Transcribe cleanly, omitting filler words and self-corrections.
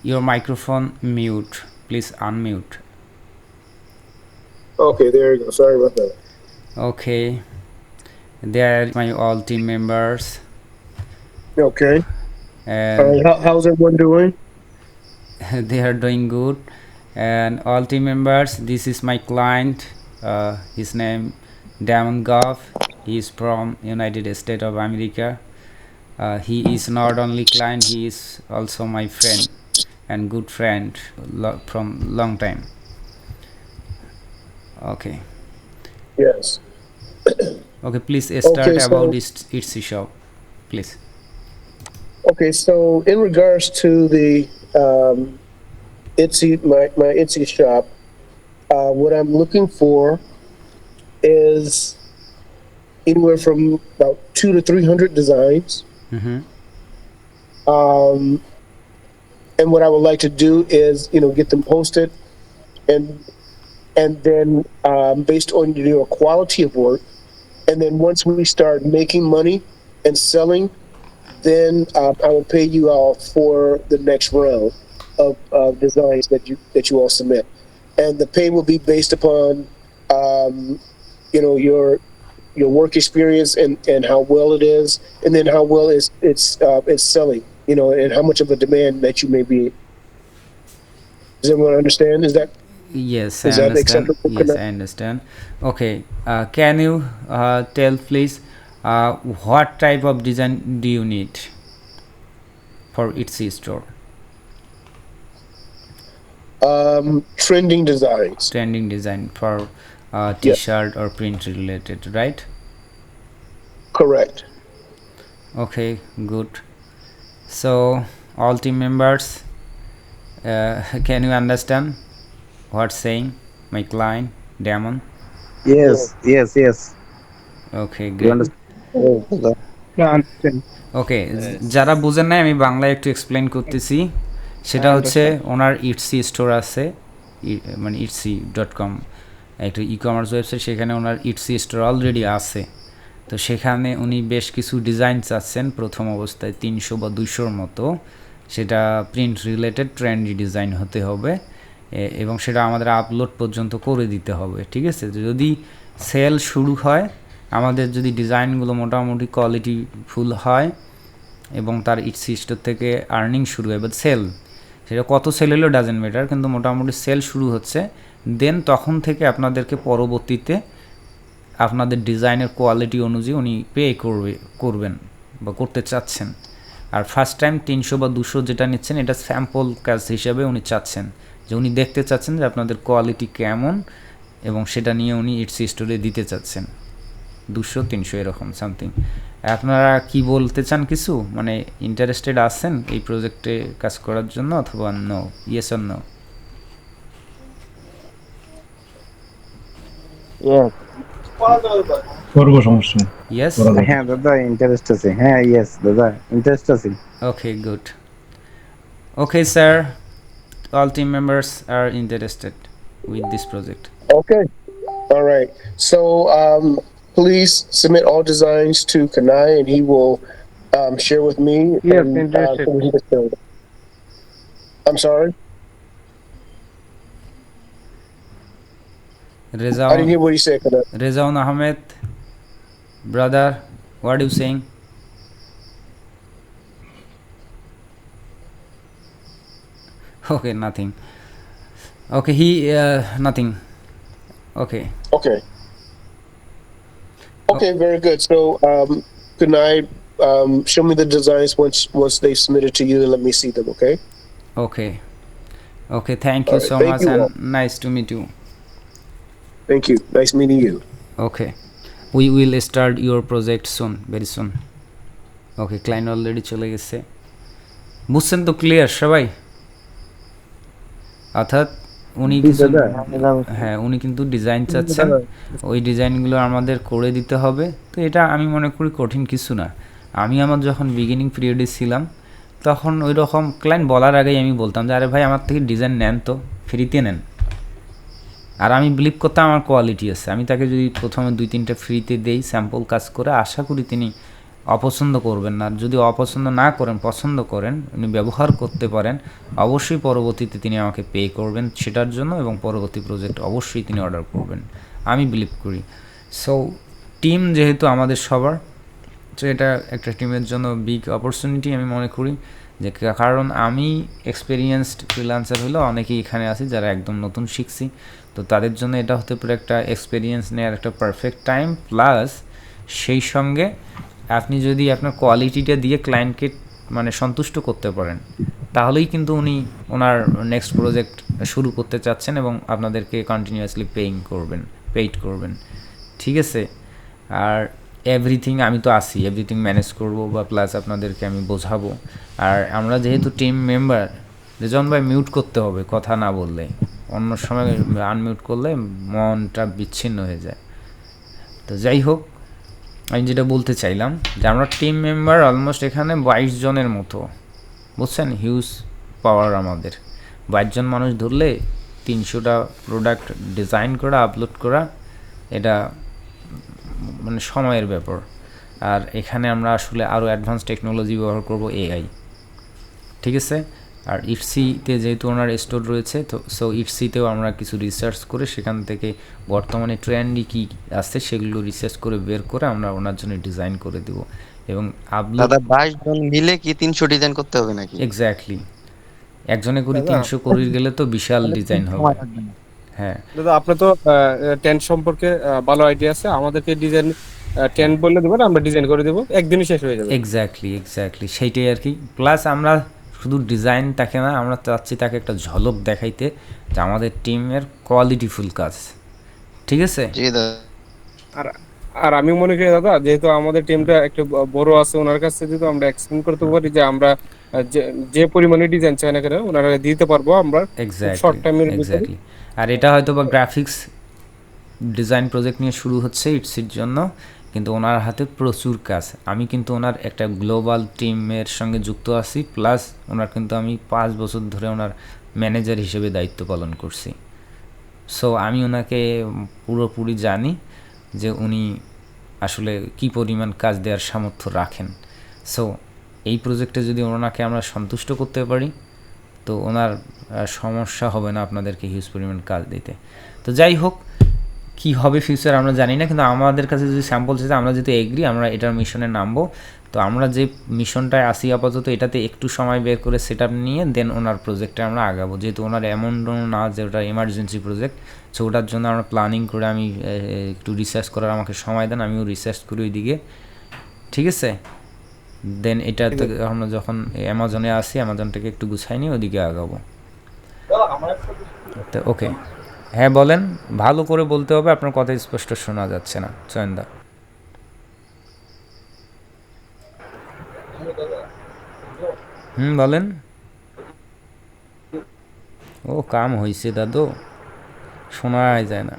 Your microphone mute. Please unmute. Okay, there you go. Sorry about that. Okay. They are my all team members. Okay. And How's everyone doing? they are doing good. And all team members, this is my client. His name Damon Goff. He is from United States of America. He is not only client, he is also my friend and good friend from long time. Okay. Yes. Okay, please start Okay, about so its shop, please. okay, so in regards to the Etsy, my Etsy shop, what I'm looking for is anywhere from about 200 to 300 designs. Mm-hmm. And what I would like to do is, get them posted, and then based on your quality of work, and then once we start making money and selling, then I will pay you out for the next round of designs that you all submit, and the pay will be based upon your work experience and how well it is, and then how well it's selling, and how much of a demand that you may be. Does everyone understand? Yes, I Is that understand. acceptable? Yes, I understand. Okay, can you tell please what type of design do you need for Etsy store? Trending designs. Trending design for Yeah, t-shirt or print related, right? correct. Okay, good. So all team members, can you understand what's saying my client Damon? Yes. Yes. Okay, You great. understand? Oh, Yeah, I understand. ওকে, যারা বুঝেন নাই আমি বাংলায় একটু explain করতেছি। সেটা হচ্ছে ওনার Etsy store আছে, মানে itsi.com একটা ই কমার্স ওয়েবসাইট, সেখানে ওনার ইটসি স্টোর অলরেডি আছে। তো সেখানে উনি বেশ কিছু ডিজাইন চাচ্ছেন প্রথম অবস্থায় 300 বা 200-র মতো। সেটা প্রিন্ট রিলেটেড ট্রেন্ডি ডিজাইন হতে হবে এবং সেটা আমাদের আপলোড পর্যন্ত করে দিতে হবে, ঠিক আছে? যদি সেল শুরু হয়, আমাদের যদি ডিজাইনগুলো মোটামুটি কোয়ালিটিফুল হয় এবং তার ইটসি স্টোর থেকে আর্নিং শুরু হয় বা সেল, সেটা কত সেল হলেও ডাজেন্ট ম্যাটার, কিন্তু মোটামুটি সেল শুরু হচ্ছে, দেন তখন থেকে আপনাদেরকে পরবর্তীতে আপনাদের ডিজাইনের কোয়ালিটি অনুযায়ী উনি পে করবেন বা করতে চাচ্ছেন। আর ফার্স্ট টাইম 300 বা 200 যেটা নিচ্ছেন, এটা স্যাম্পল কাজ হিসাবে উনি চাচ্ছেন, যে উনি দেখতে চাচ্ছেন যে আপনাদের কোয়ালিটি কেমন, এবং সেটা নিয়ে উনি ইটসি স্টোরে দিতে চাচ্ছেন 200-300 এরকম সামথিং। আপনারা কি বলতে চান কিছু, মানে ইন্টারেস্টেড আছেন এই প্রজেক্টে কাজ করার জন্য, অথবা no, yes or no? yes. করবো, সমস্যা নেই, ইয়েস? করা যাবে। হ্যাঁ দাদা ইন্টারেস্ট আছে। হ্যাঁ ইয়েস দাদা ইন্টারেস্ট আছে। Okay, good. Okay, sir. All team members are interested with this project. Okay. All right. So please submit all designs to Kanay, and he will share with me. Yes, And, interested. so he can build. I'm sorry, I didn't hear what you said, Kanay. Rezaun Ahmed, brother, what are you saying? Okay, nothing. Okay, nothing. Okay. Okay. Okay, very good. So Kanay, show me the designs once they submitted to you, and let me see them. Okay. Okay. Okay, thank you All right, so thank much, you and all. nice to meet you. Thank you. Nice meeting you. Okay, we will start your project soon, very soon. Okay, client already চলে গেছে, বুঝছেন তো clear সবাই? অর্থাৎ উনি কিছু, হ্যাঁ উনি কিন্তু ডিজাইন চাচ্ছেন, ওই ডিজাইনগুলো আমাদের করে দিতে হবে। তো এটা আমি মনে করি কঠিন কিছু না। আমি আমার যখন বিগিনিং পিরিয়ডে ছিলাম, তখন ওই রকম ক্লায়েন্ট বলার আগেই আমি বলতাম যে আরে ভাই আমার থেকে ডিজাইন নেন, তো ফ্রিতে নেন। আর আমি বিলিভ করতাম আমার কোয়ালিটি আছে, আমি তাকে যদি প্রথমে 2-3টা ফ্রিতে দেই স্যাম্পল কাজ করে, আশা করি তিনি অপছন্দ করবেন না। যদি অপছন্দ না করেন, পছন্দ করেন, উনি ব্যবহার করতে পারেন, অবশ্যই পরবর্তীতে তিনি আমাকে পে করবেন সেটার জন্য, এবং পরবর্তী প্রজেক্ট অবশ্যই তিনি অর্ডার করবেন, আমি বিলিভ করি। সো টিম যেহেতু আমাদের সবার, তো এটা একটা টিমের জন্য বিগ অপরচুনিটি আমি মনে করি, যে কারণ আমি এক্সপেরিয়েন্সড ফ্রিল্যান্সার হলেও অনেকেই এখানে আছি যারা একদম নতুন শিখছি, তো তাদের জন্য এটা হতে পারে একটা এক্সপেরিয়েন্স নেওয়ার একটা পারফেক্ট টাইম। প্লাস সেই সঙ্গে আপনি যদি আপনার কোয়ালিটিটা দিয়ে ক্লায়েন্টকে মানে সন্তুষ্ট করতে পারেন, তাহলেই কিন্তু উনি ওনার নেক্সট প্রজেক্ট শুরু করতে চাচ্ছেন এবং আপনাদেরকে কন্টিনিউয়াসলি পেইড করবেন, ঠিক আছে। আর এভরিথিং আমি তো আসি, এভরিথিং ম্যানেজ করবো, বা প্লাস আপনাদেরকে আমি বোঝাবো। আর আমরা যেহেতু টিম মেম্বার, রেজন ভাই মিউট করতে হবে কথা না বললে, অন্য সময় আনমিউট করলে মনটা বিচ্ছিন্ন হয়ে যায়। তো যাই হোক, আমি যেটা বলতে চাইলাম যে আমরা টিম মেম্বার অলমোস্ট এখানে 22 জনের মতো, বুঝছেন, হিউজ পাওয়ার আমাদের। 22 জন মানুষ ধরলে 300টা প্রোডাক্ট ডিজাইন করা, আপলোড করা, এটা মানে সময়ের ব্যাপার। আর এখানে আমরা আসলে আরও অ্যাডভান্স টেকনোলজি ব্যবহার করব, এআই, ঠিক আছে। আর ইটসিতে যেহেতু ওনার স্টোর রয়েছে, তো সো ইটসিতেও আমরা কিছু রিসার্চ করে সেখান থেকে বর্তমানে ট্রেন্ডি কী আছে সেগুলো রিসার্চ করে বের করে আমরা ওনার জন্য ডিজাইন করে দেব। এবং আপলোড দাদা 22 জন মিলে কি 300 ডিজাইন করতে হবে নাকি? এক্স্যাক্টলি, একজনে করে দাদা 300 করে গেলে তো বিশাল ডিজাইন হবে। হ্যাঁ, দাদা আপনার তো টেন্ট সম্পর্কে ভালো আইডিয়া আছে, আমাদেরকে ডিজাইন টেন্ট বললে দেবেন, আমরা ডিজাইন করে দেবো, একদিনই শেষ হয়ে যাবে। এক্স্যাক্টলি সেইটাই আর কি। প্লাস আমরা শুধু ডিজাইন তাকে না, আমরা চাচ্ছি তাকে একটা ঝলক দেখাইতে যে আমাদের টিমের কোয়ালিটিফুল কাজ, ঠিক আছে। জি দাদা। আর আর আমি মনে করি দাদা, যেহেতু আমাদের টিমটা একটু বড় আছে, ওনার কাছে যদি আমরা এক্সপ্লেন করতে পারি যে আমরা যে পরিমাণে ডিজাইন চাই না কেন ওনারা দিতে পারবো আমরা শর্ট টাইমের ভিতরে। এক্স্যাক্টলি। আর এটা হয়তো বা গ্রাফিক্স ডিজাইন প্রজেক্ট নিয়ে শুরু হচ্ছে ইটসির জন্য, কিন্তু ওনার হাতে প্রচুর কাজ। আমি কিন্তু ওনার একটা গ্লোবাল টিমের সঙ্গে যুক্ত আছি, প্লাস ওনার কিন্তু আমি 5 বছর ধরে ওনার ম্যানেজার হিসেবে দায়িত্ব পালন করছি। সো আমি ওনাকে পুরোপুরি জানি যে উনি আসলে কী পরিমাণ কাজ দেওয়ার সামর্থ্য রাখেন। সো এই প্রজেক্টে যদি ওনাকে আমরা সন্তুষ্ট করতে পারি, তো ওনার সমস্যা হবে না আপনাদেরকে হিউজ পরিমাণ কাজ দিতে। তো যাই হোক, কী হবে ফিউচার আমরা জানি না, কিন্তু আমাদের কাছে যদি স্যাম্পল চাইছে, আমরা যদি এগ্রি, আমরা এটার মিশনে নামবো। তো আমরা যে মিশনটায় আসি আপাতত, এটাতে একটু সময় বের করে সেট আপ নিয়ে দেন ওনার প্রজেক্টে আমরা আগাবো। যেহেতু ওনার এমন না যে ওটা এমার্জেন্সি প্রজেক্ট, সো ওটার জন্য আমরা প্ল্যানিং করে, আমি একটু রিসার্চ করার আমাকে সময় দেন, আমিও রিসার্চ করি ওইদিকে, ঠিক আছে। দেন এটা আমরা যখন অ্যামাজনে আসি, অ্যামাজনটাকে একটু গুছাই নিয়ে ওইদিকে আগাবো। তো ওকে, হ্যাঁ বলেন, ভালো করে বলতে হবে, আপনার কথা স্পষ্ট শোনা যাচ্ছে না চয়নদা। বলেন। ও কাম হয়েছে দাদু, শোনাই যায় না।